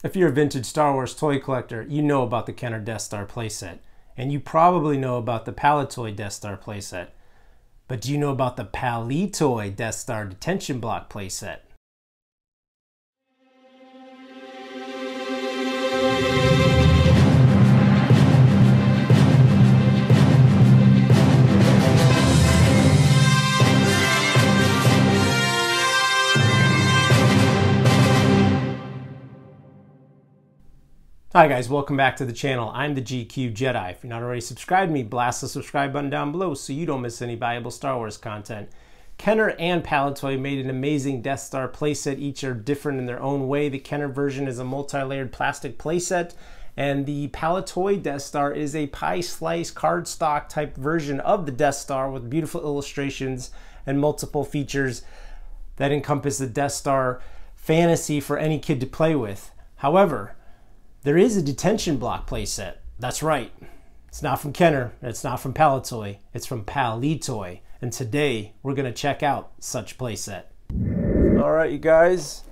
If you're a vintage Star Wars toy collector, you know about the Kenner Death Star playset. And you probably know about the Palitoy Death Star playset. But do you know about the Palitoy Death Star detention block playset? Hi guys, welcome back to the channel. I'm the GQ Jedi. If you're not already subscribed to me, blast the subscribe button down below so you don't miss any valuable Star Wars content. Kenner and Palitoy made an amazing Death Star playset. Each are different in their own way. The Kenner version is a multi-layered plastic playset, and the Palitoy Death Star is a pie slice cardstock type version of the Death Star with beautiful illustrations and multiple features that encompass the Death Star fantasy for any kid to play with. However, there is a detention block playset. That's right. It's not from Kenner. It's not from Palitoy. It's from Palitoy. And today we're going to check out such playset. All right, you guys.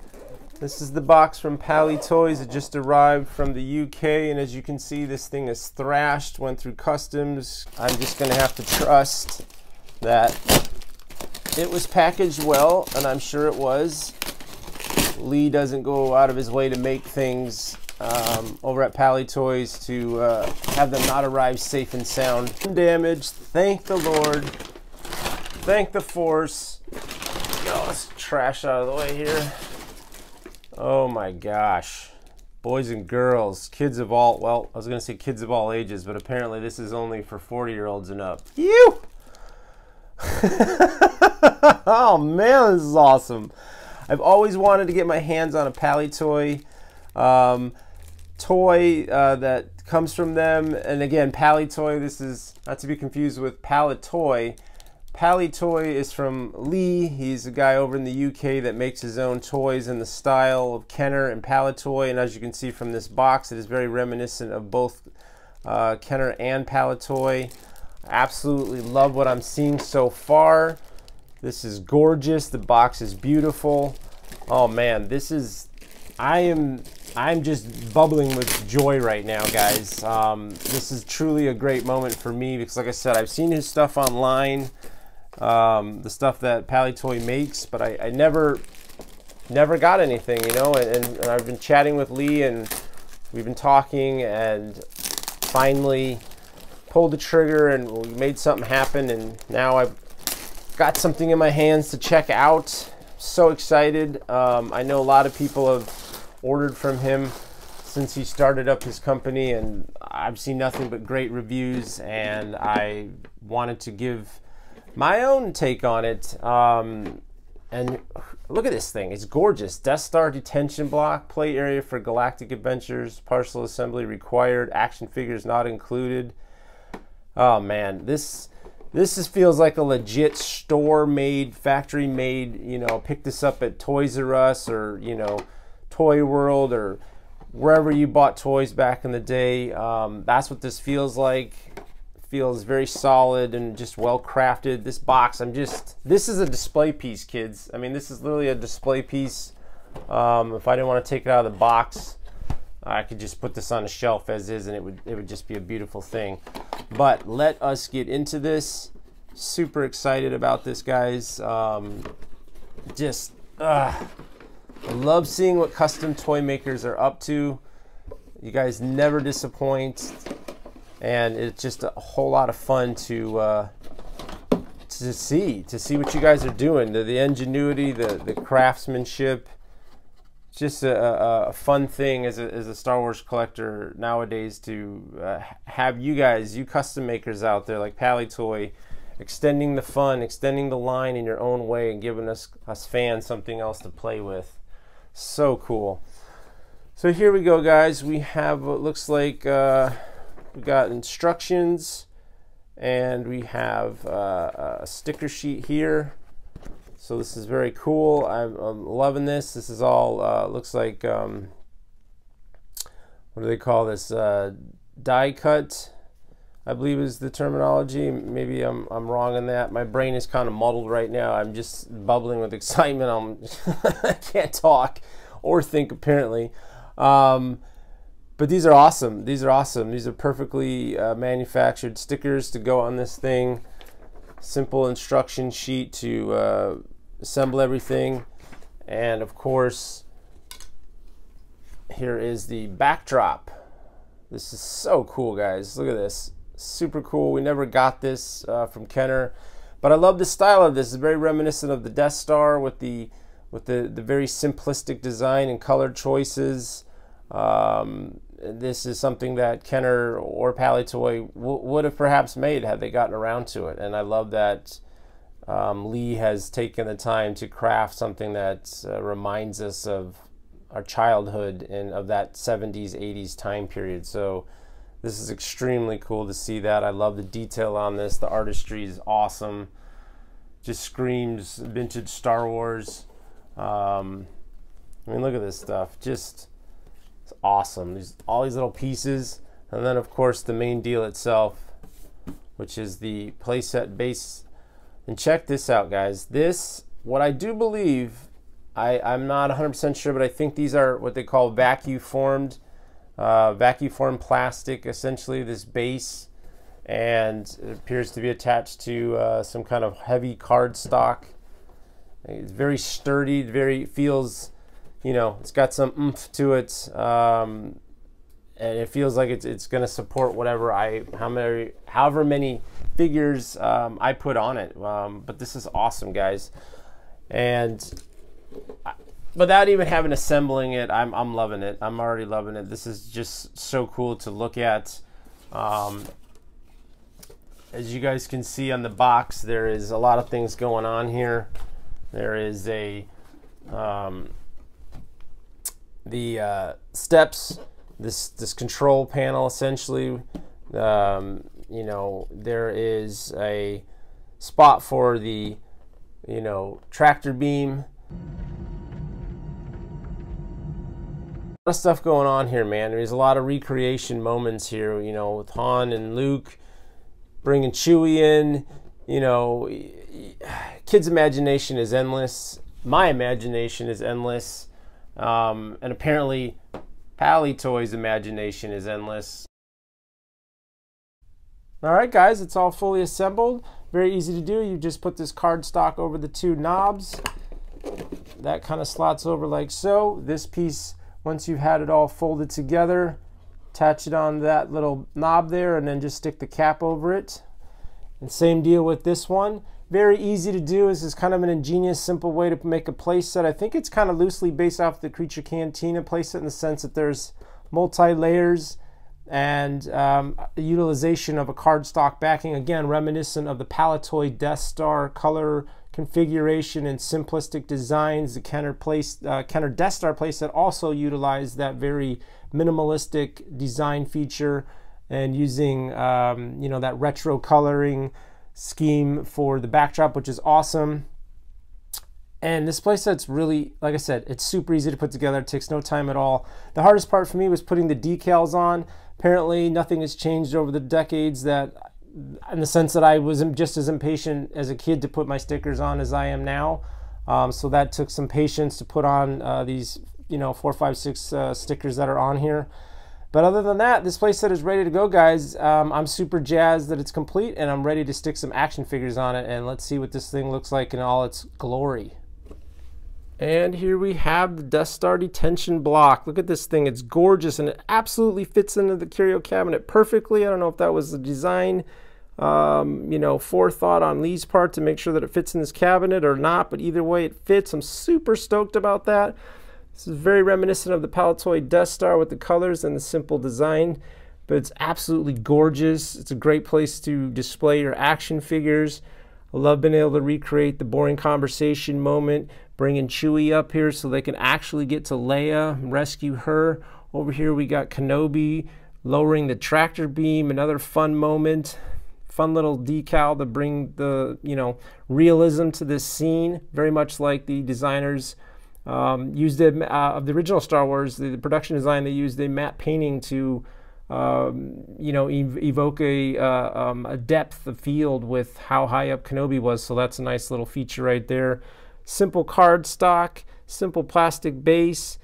This is the box from Palitoys. It just arrived from the UK, and as you can see, this thing is thrashed. Went through customs. I'm just going to have to trust that it was packaged well, and I'm sure it was. Lee doesn't go out of his way to make things over at Palitoys to have them not arrive safe and sound. Undamaged. Thank the Lord. Thank the Force. Get all this trash out of the way here. Oh my gosh. Boys and girls, kids of all, well, I was going to say kids of all ages, but apparently this is only for 40-year-olds and up. You! Oh man, this is awesome. I've always wanted to get my hands on a Palitoy toy that comes from them. And again, Palitoy, this is not to be confused with Palitoy. Palitoy is from Lee. He's a guy over in the UK that makes his own toys in the style of Kenner and Palitoy. And as you can see from this box, it is very reminiscent of both Kenner and Palitoy. Absolutely love what I'm seeing so far. This is gorgeous. The box is beautiful. Oh man, this is, I'm just bubbling with joy right now, guys. This is truly a great moment for me because, like I said, I've seen his stuff online, the stuff that Palitoy makes, but I never got anything, you know. And I've been chatting with Lee, and we've been talking, and finally pulled the trigger, and we made something happen. And now I've got something in my hands to check out. So excited. I know a lot of people have ordered from him since he started up his company, and I've seen nothing but great reviews, and I wanted to give my own take on it. And look at this thing. It's gorgeous. Death Star detention block, play area for galactic adventures, parcel assembly required, action figures not included. Oh man, this feels like a legit store-made, factory-made, you know, pick this up at Toys R Us or, you know, Toy World or wherever you bought toys back in the day. That's what this feels like. It feels very solid and just well crafted. This box, this is a display piece, kids. I mean, this is literally a display piece. If I didn't want to take it out of the box, I could just put this on a shelf as is, and it would just be a beautiful thing. But let us get into this. Super excited about this, guys. I love seeing what custom toy makers are up to. You guys never disappoint, and it's just a whole lot of fun to see what you guys are doing. The ingenuity, the craftsmanship. Just a fun thing as a Star Wars collector nowadays to have you guys, you custom makers out there like Palitoy, extending the fun, extending the line in your own way, and giving us fans something else to play with. So cool. So here we go, guys. We have what looks like we got instructions, and we have a sticker sheet here. So this is very cool. I'm loving this. This is all looks like what do they call this? Die cut, I believe is the terminology. Maybe I'm wrong on that. My brain is kind of muddled right now. I'm just bubbling with excitement. I can't talk or think apparently. But these are awesome. These are awesome. These are perfectly manufactured stickers to go on this thing. Simple instruction sheet to assemble everything. And of course, here is the backdrop. This is so cool, guys. Look at this. Super cool. We never got this from Kenner. But I love the style of this. It's very reminiscent of the Death Star with the very simplistic design and color choices. This is something that Kenner or Palitoy would have perhaps made had they gotten around to it. And I love that Lee has taken the time to craft something that reminds us of our childhood and of that 70s, 80s time period. So this is extremely cool to see that. I love the detail on this. The artistry is awesome. Just screams vintage Star Wars. I mean, look at this stuff. Just... it's awesome. All these little pieces, and then of course the main deal itself, which is the playset base. And check this out, guys. This, what I do believe, I'm not 100% sure, but I think these are what they call vacuum formed plastic, essentially, this base, and it appears to be attached to some kind of heavy cardstock. It's very sturdy, feels, you know, it's got some oomph to it, and it feels like it's going to support whatever however many figures I put on it. But this is awesome, guys, and without even having assembling it, I'm loving it. I'm already loving it. This is just so cool to look at. As you guys can see on the box, there is a lot of things going on here. There is the steps, this control panel, essentially. You know, there is a spot for the, you know, tractor beam. A lot of stuff going on here, man. There's a lot of recreation moments here, you know, with Han and Luke, bringing Chewie in. You know, kids' imagination is endless. My imagination is endless. And apparently Palitoy's imagination is endless. Alright guys, it's all fully assembled. Very easy to do. You just put this cardstock over the two knobs. That kind of slots over like so. This piece, once you've had it all folded together, attach it on that little knob there and then just stick the cap over it. And same deal with this one. Very easy to do. This is kind of an ingenious, simple way to make a playset. I think it's kind of loosely based off the Creature Cantina playset in the sense that there's multi-layers and utilization of a cardstock backing. Again, reminiscent of the Palitoy Death Star color configuration and simplistic designs. The Kenner Death Star playset also utilized that very minimalistic design feature and using you know, that retro coloring scheme for the backdrop, which is awesome. And this playset's really, like I said, it's super easy to put together. It takes no time at all. The hardest part for me was putting the decals on. Apparently nothing has changed over the decades, that in the sense that I was just as impatient as a kid to put my stickers on as I am now. So that took some patience to put on these, you know, 4, 5, 6 stickers that are on here. But other than that, this playset is ready to go, guys. I'm super jazzed that it's complete, and I'm ready to stick some action figures on it, and let's see what this thing looks like in all its glory. And here we have the Death Star detention block. Look at this thing. It's gorgeous, and it absolutely fits into the curio cabinet perfectly. I don't know if that was the design, you know, forethought on Lee's part to make sure that it fits in this cabinet or not, but either way, it fits. I'm super stoked about that. This is very reminiscent of the Palitoy Death Star with the colors and the simple design, but it's absolutely gorgeous. It's a great place to display your action figures. I love being able to recreate the boring conversation moment, bringing Chewie up here so they can actually get to Leia and rescue her. Over here we got Kenobi lowering the tractor beam, another fun moment. Fun little decal to bring the, you know, realism to this scene, very much like the designers used of the original Star Wars, the production design. They used a matte painting to, you know, evoke a depth of field with how high up Kenobi was. So that's a nice little feature right there. Simple cardstock, simple plastic base.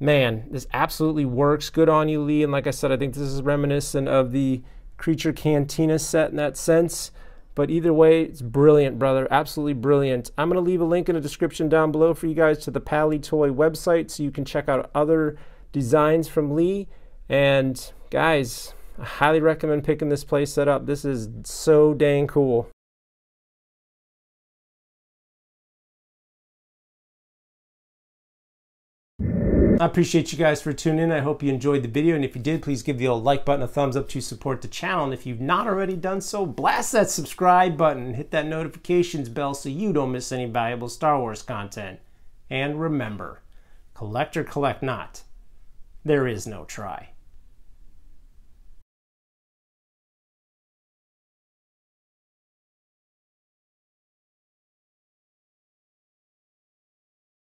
man, this absolutely works. Good on you, Lee. And like I said, I think this is reminiscent of the Creature Cantina set in that sense. But either way, it's brilliant, brother. Absolutely brilliant. I'm going to leave a link in the description down below for you guys to the Palitoy website so you can check out other designs from Lee. And guys, I highly recommend picking this play set up. This is so dang cool. I appreciate you guys for tuning in. I hope you enjoyed the video, and if you did, please give the old like button a thumbs up to support the channel. And if you've not already done so, blast that subscribe button and hit that notifications bell so you don't miss any valuable Star Wars content. And remember, collect or collect not, there is no try.